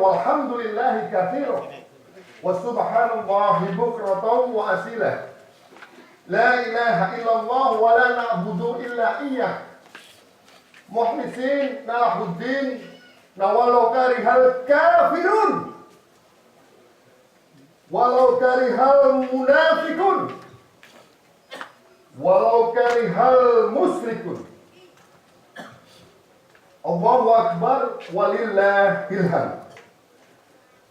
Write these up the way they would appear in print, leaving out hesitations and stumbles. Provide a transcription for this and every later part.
walhamdulillahi katsiran wa subhanallahi bukratan wa asila. La ilaha illallah wa la na'budu illa iyyah. Mukhlisin lahuddin walau karihal kafirun. Walau karihal munafikun. Walau karihal musyrikun. Allahu akbar walillahil hamd.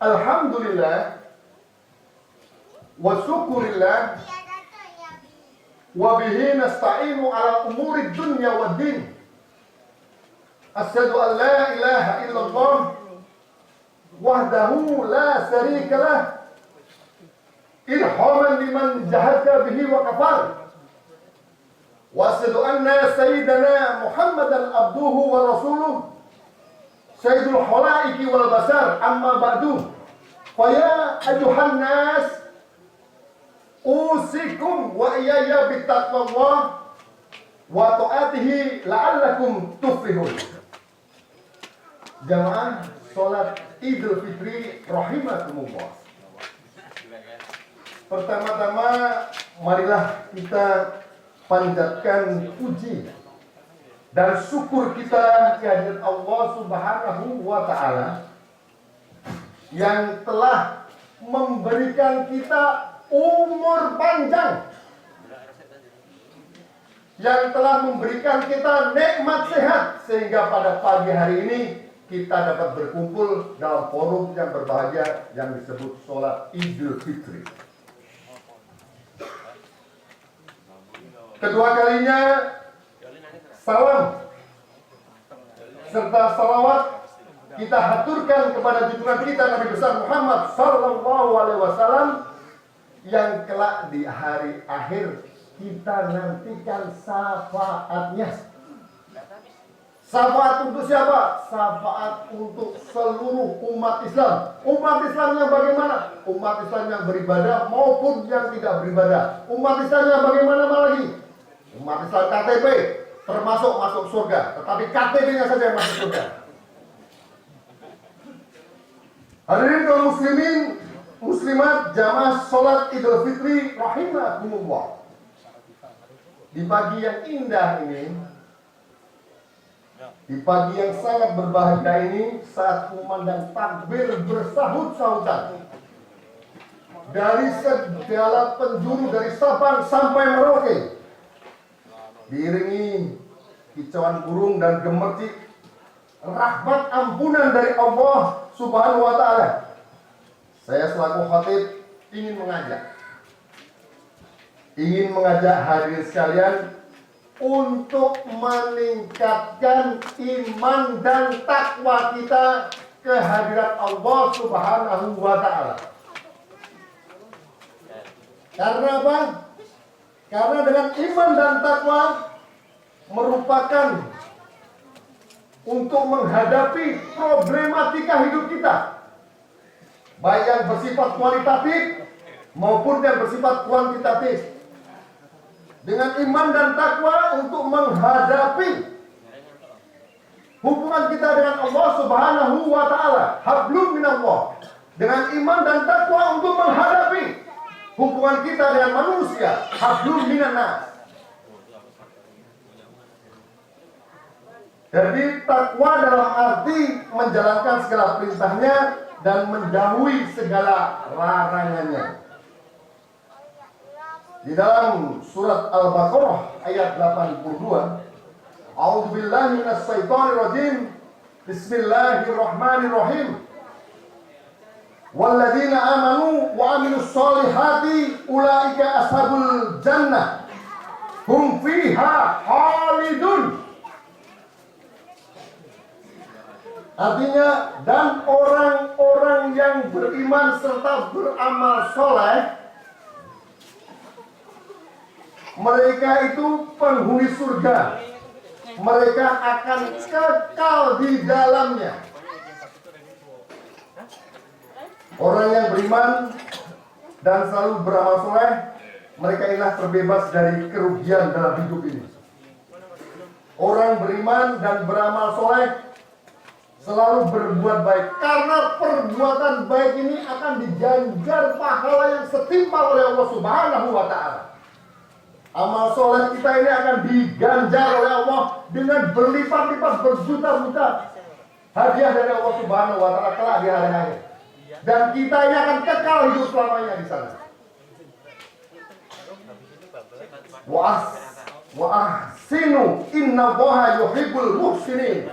Alhamdulillah wa syukurillah wa bihi nasta'inu ala umuri dunya wad din. Asyhadu an la ilaha illallah wahdahu la syarika lah irhaman liman jahada bihi wa kafar. Wa asyhadu anna sayyidana Muhammadan abduhu wa rasuluh sayyidul khalaiki wal basar amma ba'du. Fa ya ayyuhan nas usikum wa iyaya bittaqwallah wa ta'atihi la'allakum tuflihun. Jamaah salat Idul Fitri rahimakumullah. Pertama-tama marilah kita panjatkan puji dan syukur kita kehadirat Allah Subhanahu wa taala yang telah memberikan kita umur panjang, yang telah memberikan kita nikmat sehat sehingga pada pagi hari ini kita dapat berkumpul dalam forum yang berbahagia yang disebut sholat Idul Fitri. Kedua kalinya salam serta salawat kita haturkan kepada junjungan kita Nabi besar Muhammad sallallahu alaihi wasallam yang kelak di hari akhir kita nantikan syafaatnya. Syafaat untuk siapa? Syafaat untuk seluruh umat Islam. Umat Islam yang bagaimana? Umat Islam yang beribadah maupun yang tidak beribadah. Umat Islam yang bagaimana lagi? Umat Islam KTP termasuk masuk surga, tetapi KTP-nya saja yang masuk surga. Hadirin kaum muslimin, muslimat, jamaah salat Idul Fitri rahimakumullah. Di pagi yang indah ini, di pagi yang sangat berbahagia ini, saat kumandang takbir bersahut-sahutan dari segala penjuru, dari Sabang sampai Merauke, diiringi kicauan burung dan gemercik rahmat ampunan dari Allah Subhanahu wa taala. Saya selaku khatib ingin mengajak hadirin sekalian untuk meningkatkan iman dan takwa kita kehadirat Allah Subhanahu wa taala. Karena apa? Karena dengan iman dan takwa merupakan untuk menghadapi problematika hidup kita, baik yang bersifat kualitatif maupun yang bersifat kuantitatif. Dengan iman dan takwa untuk menghadapi hubungan kita dengan Allah Subhanahu wa taala, hablum minallah. Dengan iman dan takwa untuk menghadapi hubungan kita dengan manusia, hablum minannas. Jadi takwa dalam arti menjalankan segala perintahnya dan menjauhi segala larangannya. Di dalam surat Al-Baqarah ayat 82, A'udzubillahi minasyaitonirrajim. Bismillahirrahmanirrahim. Walladzina amanu wa amilus solihati ulaika ashabul jannah hum fiha khalidun. Artinya, dan orang-orang yang beriman serta beramal soleh, mereka itu penghuni surga. Mereka akan kekal di dalamnya. Orang yang beriman dan selalu beramal soleh, mereka inilah terbebas dari kerugian dalam hidup ini. Orang beriman dan beramal soleh Selalu berbuat baik. Karena perbuatan baik ini akan diganjar pahala yang setimpal oleh Allah Subhanahu wa Ta'ala. Amal soleh kita ini akan diganjar oleh Allah dengan berlipat-lipat, berjuta-juta hadiah dari Allah Subhanahu wa Ta'ala kelak di hari akhir. Dan kita ini akan kekal hidup selamanya di sana. Wa ahsinu innallaha yuhibbul muhsinin.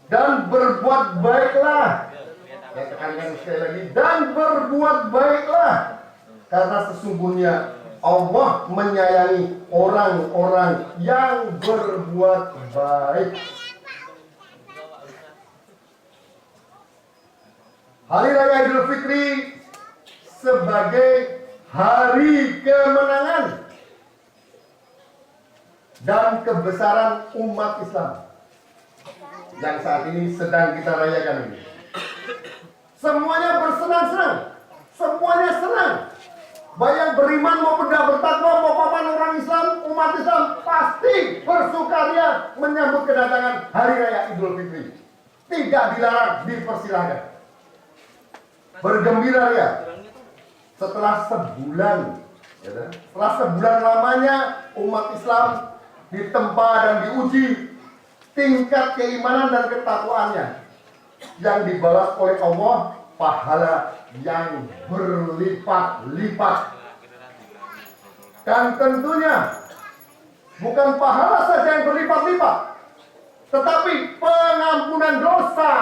Dan berbuat baiklah. Ya, tekankan sekali lagi. Dan berbuat baiklah. Karena sesungguhnya Allah menyayangi orang-orang yang berbuat baik. Hari Raya Idul Fitri sebagai hari kemenangan dan kebesaran umat Islam yang saat ini sedang kita rayakan ini. Semuanya bersenang-senang, semuanya senang. Baik yang beriman maupun tidak bertakwa, maupun orang Islam, umat Islam pasti bersukaria menyambut kedatangan Hari Raya Idul Fitri. Tidak dilarang, dipersilahkan. Bergembira ya. Setelah sebulan, lamanya umat Islam ditempa dan diuji tingkat keimanan dan ketakwaannya, yang dibalas oleh Allah pahala yang berlipat-lipat. Dan tentunya bukan pahala saja yang berlipat-lipat, tetapi pengampunan dosa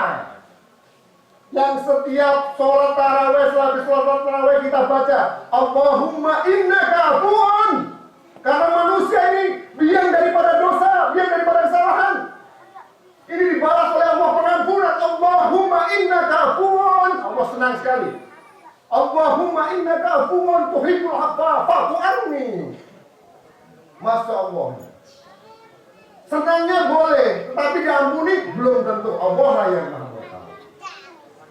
yang setiap sholat tarawih, setelah sholat tarawih kita baca Allahumma innaka afuun. Karena manusia ini biang daripada dosa, biang daripada kesalahan. Ini dibalas oleh Allah pengampunan. Allahumma innaka afuun. Allah senang sekali. Allahumma innaka afuun tuhibbul afwa fa'fu anni. Masya Allah. Senangnya boleh, tetapi diampuni belum tentu. Allah lah yang maha mengetahui.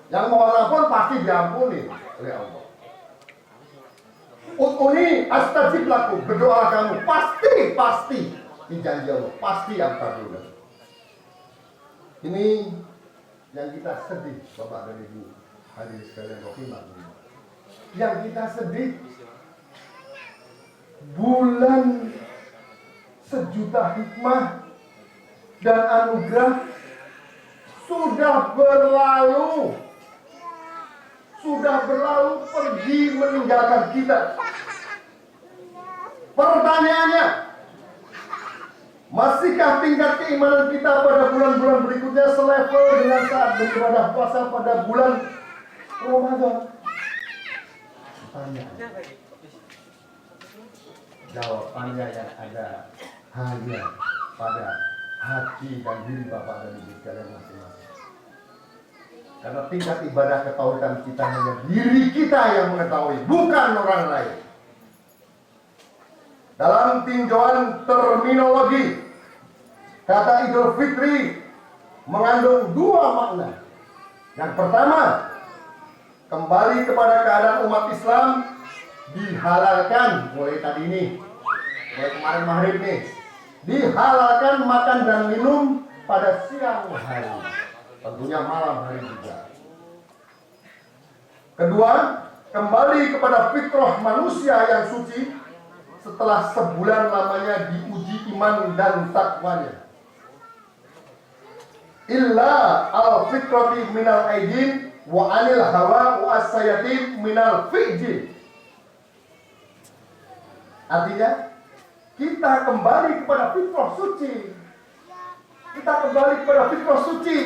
Yang mau ampun pasti diampuni oleh Allah. Utuni astajib lakum, berdoa kamu pasti dijanji Allah, pasti abkabulkan. Ini yang kita sedih, Bapak dan Ibu hadirin sekalian rahimah. Yang kita sedih, bulan sejuta hikmah dan anugerah sudah berlalu pergi meninggalkan kita. Pertanyaannya, masihkah tingkat keimanan kita pada bulan-bulan berikutnya selevel dengan saat beribadah puasa pada bulan Ramadan? Pertanyaan. Jawabannya yang ada hanya pada hati dan diri Bapak dan Ibu sekalian masing-masing. Karena tingkat ibadah ketahuan kita hanya diri kita yang mengetahui, bukan orang lain. Dalam tinjauan terminologi, kata Idul Fitri mengandung dua makna. Yang pertama, kembali kepada keadaan umat Islam, dihalalkan mulai tadi ini, mulai kemarin maghrib nih, dihalalkan makan dan minum pada siang hari, tentunya malam hari juga. Kedua, kembali kepada fitrah manusia yang suci setelah sebulan lamanya diuji iman dan takwanya. Illa al-fitrati minal aidin wa anil hawa wa as-sayatin minal fi'jin. Artinya, kita kembali kepada fitrah suci. Kita kembali kepada fitrah suci.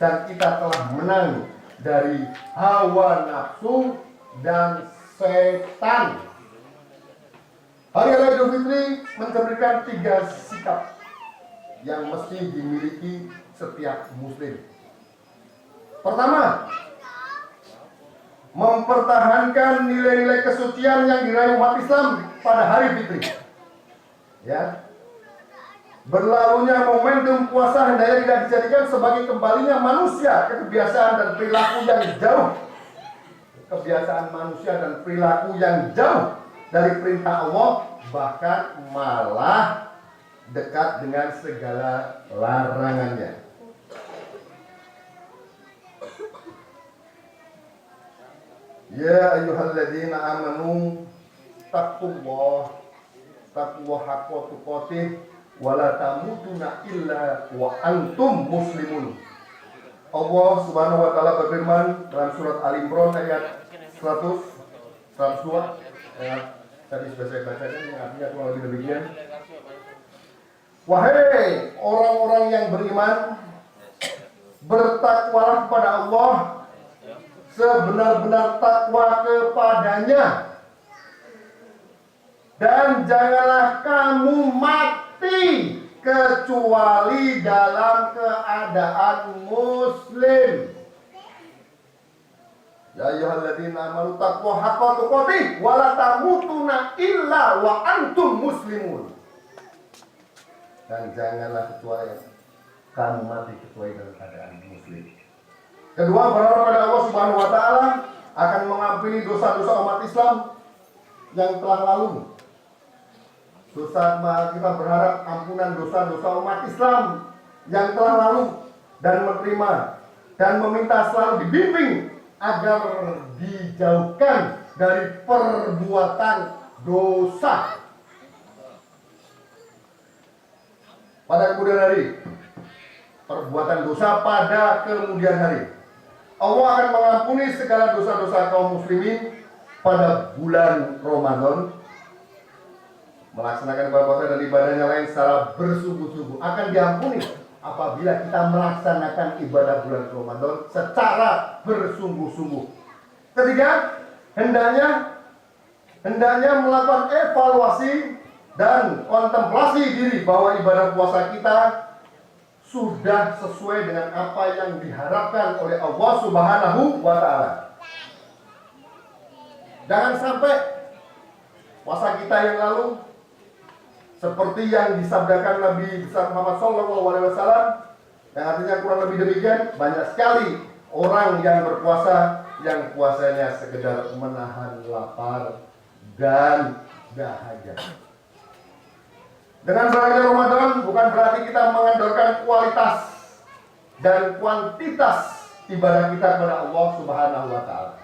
Dan kita telah menang dari hawa nafsu dan setan. Hari Raya Idul Fitri mencerminkan 3 sikap yang mesti dimiliki setiap muslim. Pertama, mempertahankan nilai-nilai kesucian yang diraih umat Islam pada hari Fitri. Ya. Berlalunya momentum puasa hendaknya tidak dijadikan sebagai kembalinya manusia ke kebiasaan dan perilaku yang jauh. Kebiasaan manusia dan perilaku yang jauh dari perintah Allah, bahkan malah dekat dengan segala larangannya. Ya ayyuhalladzina amanu taqullah taqwa haqqa tuqatih wa la tamutunna illa wa antum muslimun. Allah Subhanahu wa taala berfirman dalam surat Al-Imran ayat 100 102 ayat tadi sudah saya bacakan yang artinya kurang lebih demikian. Wahai orang-orang yang beriman, bertakwalah kepada Allah sebenar-benar takwa kepadanya, dan janganlah kamu mati kecuali dalam keadaan muslim. Ya ayyuhalladzina amanu taqwa haqqa tuqatih wa la tamutunna illa wa antum muslimun. Dan janganlah kecuali kamu mati kecuali dalam keadaan muslim. Kedua, berharap pada Allah Subhanahu wa taala akan mengampuni dosa-dosa umat Islam yang telah lalu. Kita berharap ampunan dosa-dosa umat Islam yang telah lalu dan menerima dan meminta selalu dibimbing agar dijauhkan dari perbuatan dosa. Pada kemudian hari, perbuatan dosa pada kemudian hari, Allah akan mengampuni segala dosa-dosa kaum muslimin pada bulan Ramadan. Melaksanakan ibadah puasa dan ibadahnya lain secara bersungguh-sungguh akan diampuni apabila kita melaksanakan ibadah bulan Ramadan secara bersungguh-sungguh. Ketiga, hendaknya melakukan evaluasi dan kontemplasi diri bahwa ibadah puasa kita sudah sesuai dengan apa yang diharapkan oleh Allah Subhanahu wa taala. Jangan sampai puasa kita yang lalu seperti yang disabdakan Nabi besar Muhammad SAW, yang artinya kurang lebih demikian, banyak sekali orang yang berpuasa yang puasanya sekedar menahan lapar dan dahaga. Dengan berakhirnya Ramadan bukan berarti kita mengendorkan kualitas dan kuantitas ibadah kita kepada Allah Subhanahu wa taala.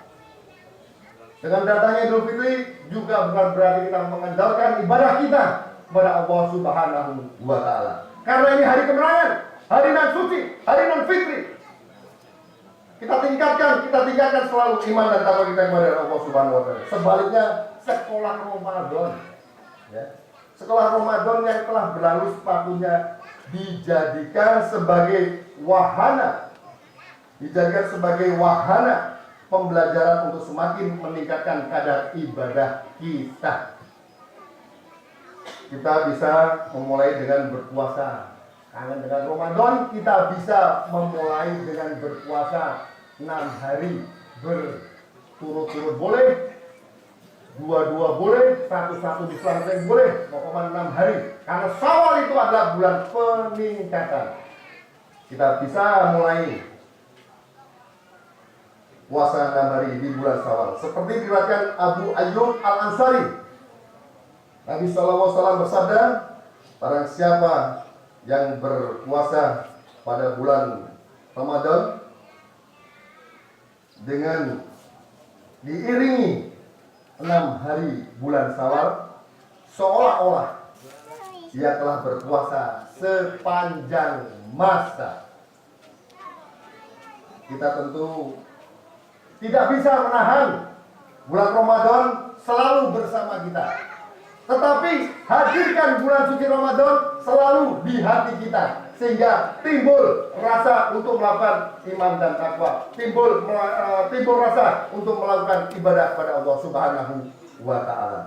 Dengan datangnya Idul Fitri juga bukan berarti kita mengendorkan ibadah kita kepada Allah Subhanahu wa taala. Karena ini hari kemenangan, hari nan suci, hari nan fitri. Kita tingkatkan selalu iman dan takwa kita kepada Allah Subhanahu wa taala. Sebaliknya sekolah Ramadan, ya. Sekolah Ramadan yang telah berlalu sepatutnya dijadikan sebagai wahana pembelajaran untuk semakin meningkatkan kadar ibadah kita. Kita bisa memulai dengan berpuasa. Kangen dengan Ramadan, kita bisa memulai dengan berpuasa 6 hari berturut-turut boleh, 2 boleh, 1 diselang boleh, 6 hari. Karena Syawal itu adalah bulan peningkatan. Kita bisa mulai puasa 6 hari di bulan Syawal. Seperti diriwayatkan Abu Ayyub Al-Ansari, Nabi SAW bersabda, barang siapa yang berpuasa pada bulan Ramadan dengan diiringi 6 hari bulan Syawal, seolah-olah dia telah berpuasa sepanjang masa. Kita tentu tidak bisa menahan bulan Ramadan selalu bersama kita, tetapi hadirkan bulan suci Ramadan selalu di hati kita, sehingga timbul rasa untuk melakukan iman dan takwa, timbul rasa untuk melakukan ibadah kepada Allah Subhanahu wa taala.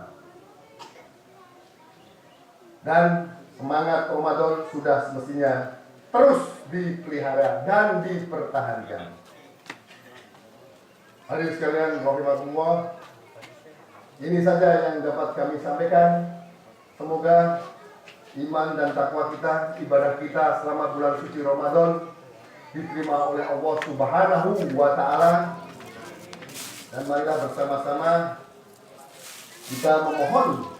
Dan semangat Ramadan sudah semestinya terus dipelihara dan dipertahankan. Hadirin sekalian rahimakumullah, ini saja yang dapat kami sampaikan. Semoga iman dan takwa kita, ibadah kita selama bulan suci Ramadan diterima oleh Allah Subhanahu wa taala. Dan marilah bersama-sama kita memohon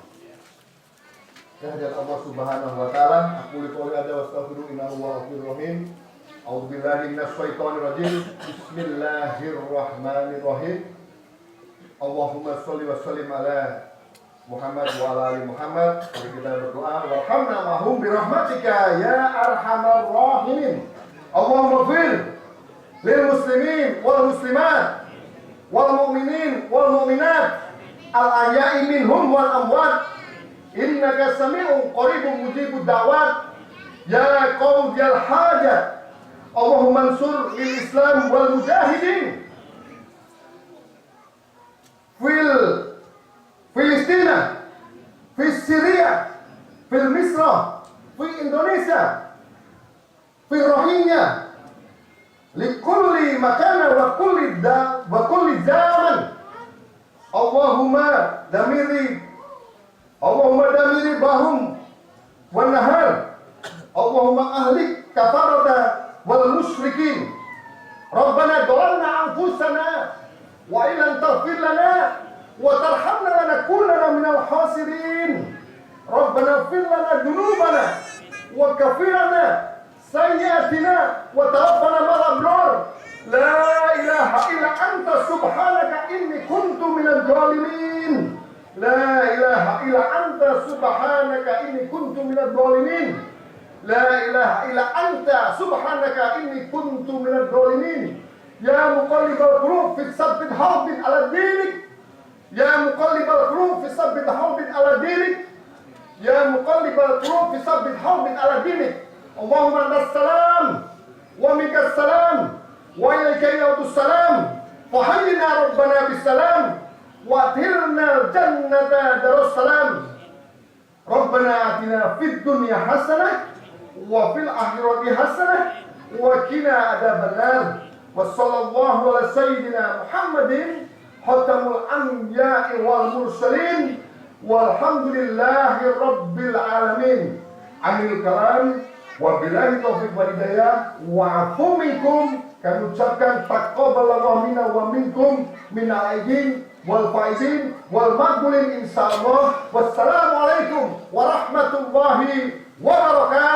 kehadirat Allah Subhanahu wa taala. Aku qouli hadza wa astaghfiru innahu huwal ghafurur rahim. A'udzubillahi minasyaitonir rajim. Bismillahirrahmanirrahim. Allahumma shalli wa sallim ala Muhammad wa ala ali Muhammad. Mari kita berdoa. Warhamna mahum birahmatika ya arhamar rahimin. Allahumma ighfir lil muslimin wal muslimat wal mu'minin wal mu'minat al ahya'i minhum wal amwat. Innaka sami'un qaribun mujibud da'wat ya qawdiyal hajat. Allahumma ansur lil Islam wal mujahidin fil Filistina, fil Syria, fil Misra, fil Indonesia, fil Rohingya, likulli makana wa kulli zaman. Allahumma damiri bahum wan nahar. Allahumma ahlik kafarata wal musyrikin. Rabbana dhalamna anfusana wa illam taghfir lana wa tarhamna lanakunanna minal khasirin. Rabbana ighfir lana dhunubana wa kaffir lana sayyi'atina wa tawaffana ma'al abrar. La ilaha illa anta subhanaka inni kuntu minadh dhalimin. La ilaha illa anta subhanaka inni kuntu minadh dhalimin. La ilaha illa anta subhanaka inni kuntu minadh dhalimin. Ya muqallibal qulub fi tsabbit qalbi ala dinik. Ya muqallibal qulub fi tsabbit qalbi ala dinik. Ya muqallibal qulub fi tsabbit qalbi ala dinik. Allahumma antas salam wa minkas salam wa ilaika ya'udus salam. Fa hayyina rabbana bis salam wa athirna jannata darus salam. Rabbana atina fid dunya hasanah wa fil akhirati hasanah wa qina adzabannar. Wa sallallahu ala sayyidina Muhammadin khatamul anbiya'i wal mursalin walhamdulillahi rabbil alamin. Amil kalam wa billahi taufiq wal hidayah wa afu minkum. Kami ucapkan taqabbalallahu minna wa minkum minal aidin wal faizin wal maqbulin insyaallah. Wassalamualaikum warahmatullahi wabarakatuh.